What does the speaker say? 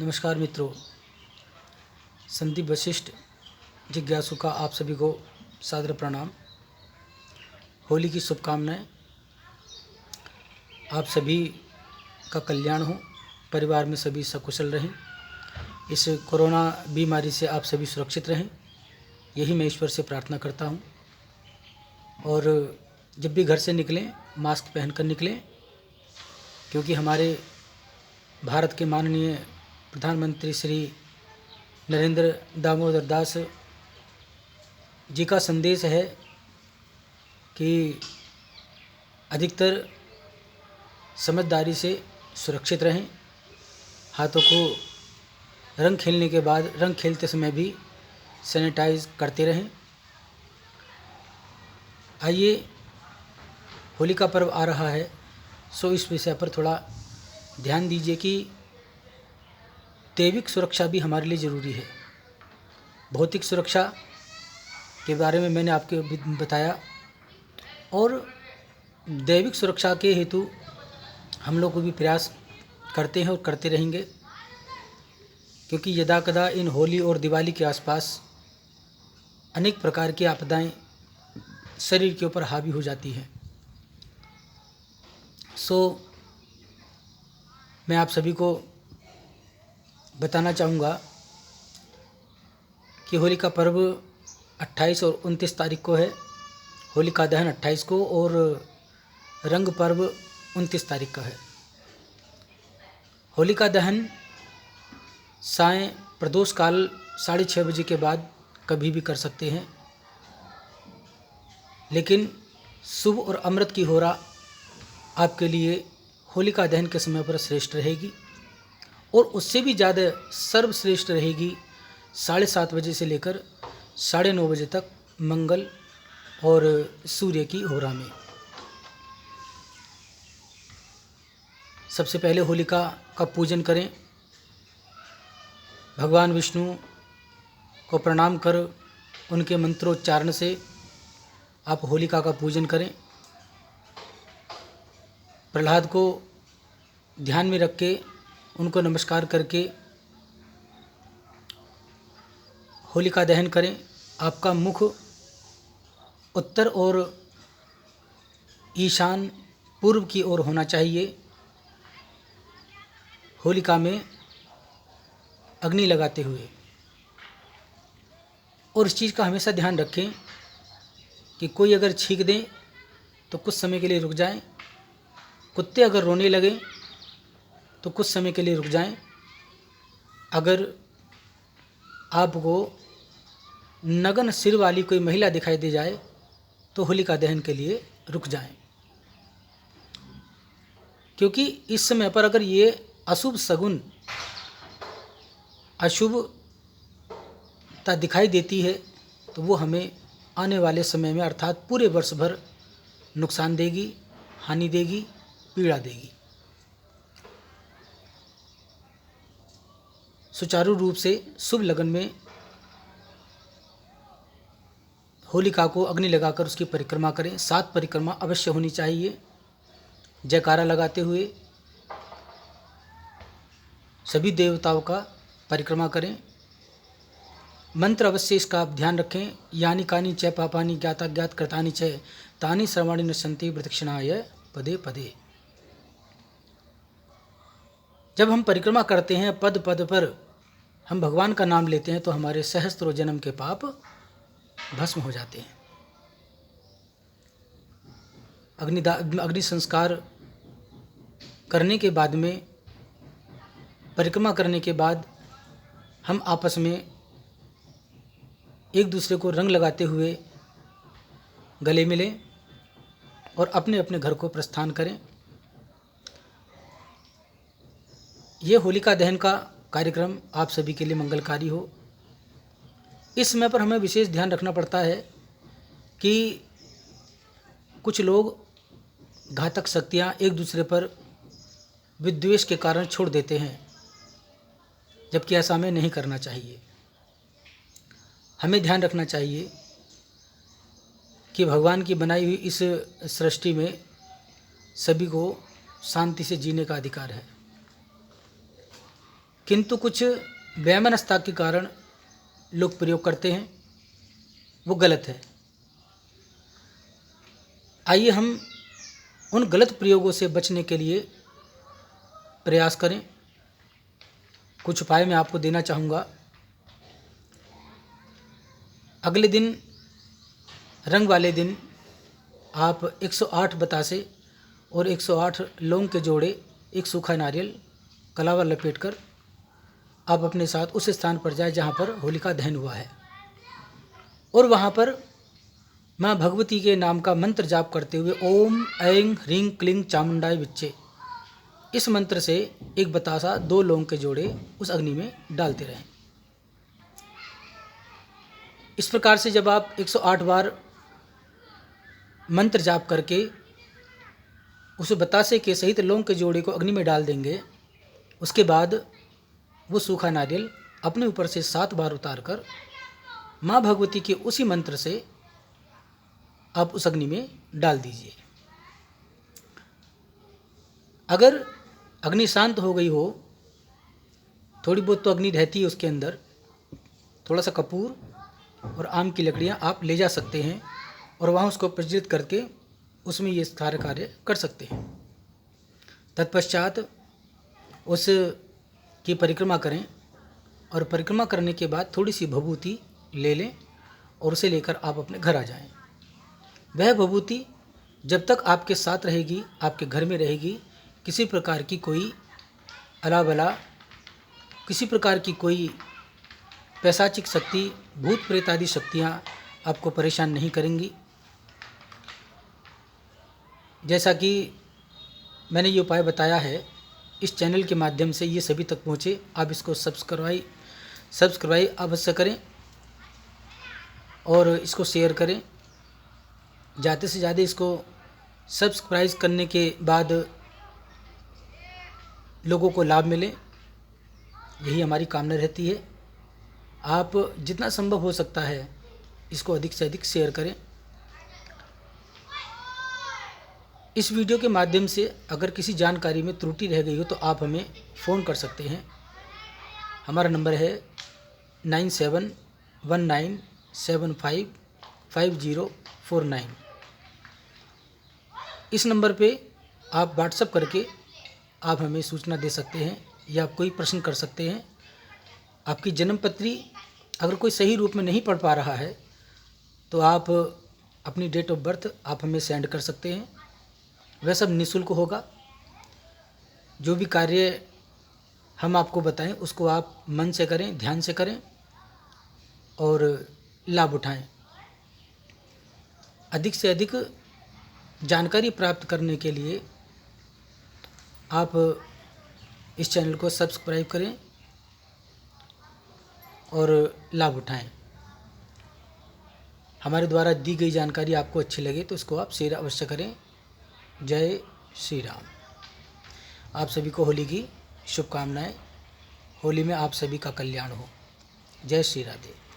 नमस्कार मित्रों, संदीप वशिष्ठ जिज्ञासु का आप सभी को सादर प्रणाम। होली की शुभकामनाएं। आप सभी का कल्याण हो, परिवार में सभी सकुशल रहें, इस कोरोना बीमारी से आप सभी सुरक्षित रहें, यही मैं ईश्वर से प्रार्थना करता हूं। और जब भी घर से निकलें मास्क पहनकर निकलें, क्योंकि हमारे भारत के माननीय प्रधानमंत्री श्री नरेंद्र दामोदर दास जी का संदेश है कि अधिकतर समझदारी से सुरक्षित रहें, हाथों को रंग खेलने के बाद रंग खेलते समय भी सैनिटाइज करते रहें। आइए, होली का पर्व आ रहा है, सो इस विषय पर थोड़ा ध्यान दीजिए कि दैविक सुरक्षा भी हमारे लिए ज़रूरी है। भौतिक सुरक्षा के बारे में मैंने आपको बताया, और दैविक सुरक्षा के हेतु हम लोग को भी प्रयास करते हैं और करते रहेंगे, क्योंकि यदा कदा इन होली और दिवाली के आसपास अनेक प्रकार की आपदाएं शरीर के ऊपर हावी हो जाती हैं। मैं आप सभी को बताना चाहूँगा कि होली का पर्व 28 और 29 तारीख को है। होलिका दहन 28 को और रंग पर्व 29 तारीख का है। होलिका दहन सायं प्रदोष काल 6:30 बजे के बाद कभी भी कर सकते हैं, लेकिन शुभ और अमृत की होरा आपके लिए होलिका दहन के समय पर श्रेष्ठ रहेगी, और उससे भी ज़्यादा सर्वश्रेष्ठ रहेगी 7:30 बजे से लेकर 9:30 बजे तक मंगल और सूर्य की होरा में। सबसे पहले होलिका का पूजन करें, भगवान विष्णु को प्रणाम कर उनके मंत्रोच्चारण से आप होलिका का पूजन करें। प्रहलाद को ध्यान में रख के उनको नमस्कार करके होलिका दहन करें। आपका मुख उत्तर और ईशान पूर्व की ओर होना चाहिए। होलिका में अग्नि लगाते हुए, और इस चीज़ का हमेशा ध्यान रखें कि कोई अगर छींक दें तो कुछ समय के लिए रुक जाएं, कुत्ते अगर रोने लगें तो कुछ समय के लिए रुक जाएं, अगर आपको नग्न सिर वाली कोई महिला दिखाई दे जाए तो होलिका दहन के लिए रुक जाएं, क्योंकि इस समय पर अगर ये अशुभ सगुन अशुभता दिखाई देती है तो वो हमें आने वाले समय में अर्थात पूरे वर्ष भर नुकसान देगी, हानि देगी, पीड़ा देगी। सुचारू रूप से शुभ लगन में होलिका को अग्नि लगाकर उसकी परिक्रमा करें। 7 परिक्रमा अवश्य होनी चाहिए। जयकारा लगाते हुए सभी देवताओं का परिक्रमा करें। मंत्र अवश्य इसका आप ध्यान रखें। यानी कानी च पापानि ज्ञाता ज्ञात कृतानि च तानि सर्वाणि नश्यन्ति प्रदक्षिणाय पदे पदे। जब हम परिक्रमा करते हैं, पद पद पर हम भगवान का नाम लेते हैं, तो हमारे सहस्त्रों जन्म के पाप भस्म हो जाते हैं। अग्नि संस्कार करने के बाद में, परिक्रमा करने के बाद, हम आपस में एक दूसरे को रंग लगाते हुए गले मिलें और अपने अपने घर को प्रस्थान करें। ये होलिका दहन का कार्यक्रम आप सभी के लिए मंगलकारी हो। इस समय पर हमें विशेष ध्यान रखना पड़ता है कि कुछ लोग घातक शक्तियाँ एक दूसरे पर विद्वेष के कारण छोड़ देते हैं, जबकि ऐसा हमें नहीं करना चाहिए। हमें ध्यान रखना चाहिए कि भगवान की बनाई हुई इस सृष्टि में सभी को शांति से जीने का अधिकार है। किंतु कुछ वैमनस्यता के कारण लोग प्रयोग करते हैं, वो गलत है। आइए हम उन गलत प्रयोगों से बचने के लिए प्रयास करें। कुछ उपाय मैं आपको देना चाहूँगा। अगले दिन, रंग वाले दिन, आप 108 बतासे और 108 लौंग के जोड़े, एक सूखा नारियल कलावा लपेटकर आप अपने साथ उस स्थान पर जाए जहाँ पर होलिका दहन हुआ है, और वहाँ पर माँ भगवती के नाम का मंत्र जाप करते हुए ओम ऐं ह्रीं क्लीं चामुंडाय विच्चे, इस मंत्र से एक बतासा 2 लौंग के जोड़े उस अग्नि में डालते रहें। इस प्रकार से जब आप 108 बार मंत्र जाप करके उस बतासे के सहित लौंग के जोड़े को अग्नि में डाल देंगे, उसके बाद वो सूखा नारियल अपने ऊपर से 7 बार उतारकर माँ भगवती के उसी मंत्र से आप उस अग्नि में डाल दीजिए। अगर अग्नि शांत हो गई हो, थोड़ी बहुत तो अग्नि रहती है उसके अंदर, थोड़ा सा कपूर और आम की लकड़ियाँ आप ले जा सकते हैं और वहाँ उसको प्रज्वलित करके उसमें ये सारे कार्य कर सकते हैं। तत्पश्चात उस की परिक्रमा करें, और परिक्रमा करने के बाद थोड़ी सी भभूति ले लें और उसे लेकर आप अपने घर आ जाएं। वह भभूति जब तक आपके साथ रहेगी, आपके घर में रहेगी, किसी प्रकार की कोई अलाबला, किसी प्रकार की कोई पैशाचिक शक्ति, भूत प्रेत आदि शक्तियाँ आपको परेशान नहीं करेंगी। जैसा कि मैंने ये उपाय बताया है, इस चैनल के माध्यम से ये सभी तक पहुँचे। आप इसको सब्सक्राइब अवश्य करें और इसको शेयर करें। ज़्यादा से ज़्यादा इसको सब्सक्राइब करने के बाद लोगों को लाभ मिले, यही हमारी कामना रहती है। आप जितना संभव हो सकता है इसको अधिक से अधिक शेयर करें। इस वीडियो के माध्यम से अगर किसी जानकारी में त्रुटि रह गई हो तो आप हमें फ़ोन कर सकते हैं। हमारा नंबर है 9719755049। इस नंबर पे आप व्हाट्सएप करके आप हमें सूचना दे सकते हैं या कोई प्रश्न कर सकते हैं। आपकी जन्मपत्री अगर कोई सही रूप में नहीं पढ़ पा रहा है तो आप अपनी डेट ऑफ बर्थ आप हमें सेंड कर सकते हैं। वह सब निःशुल्क होगा। जो भी कार्य हम आपको बताएं उसको आप मन से करें, ध्यान से करें और लाभ उठाएं। अधिक से अधिक जानकारी प्राप्त करने के लिए आप इस चैनल को सब्सक्राइब करें और लाभ उठाएं। हमारे द्वारा दी गई जानकारी आपको अच्छी लगे तो इसको आप शेयर अवश्य करें। जय श्री राम। आप सभी को होली की शुभकामनाएं। होली में आप सभी का कल्याण हो। जय श्री राधे।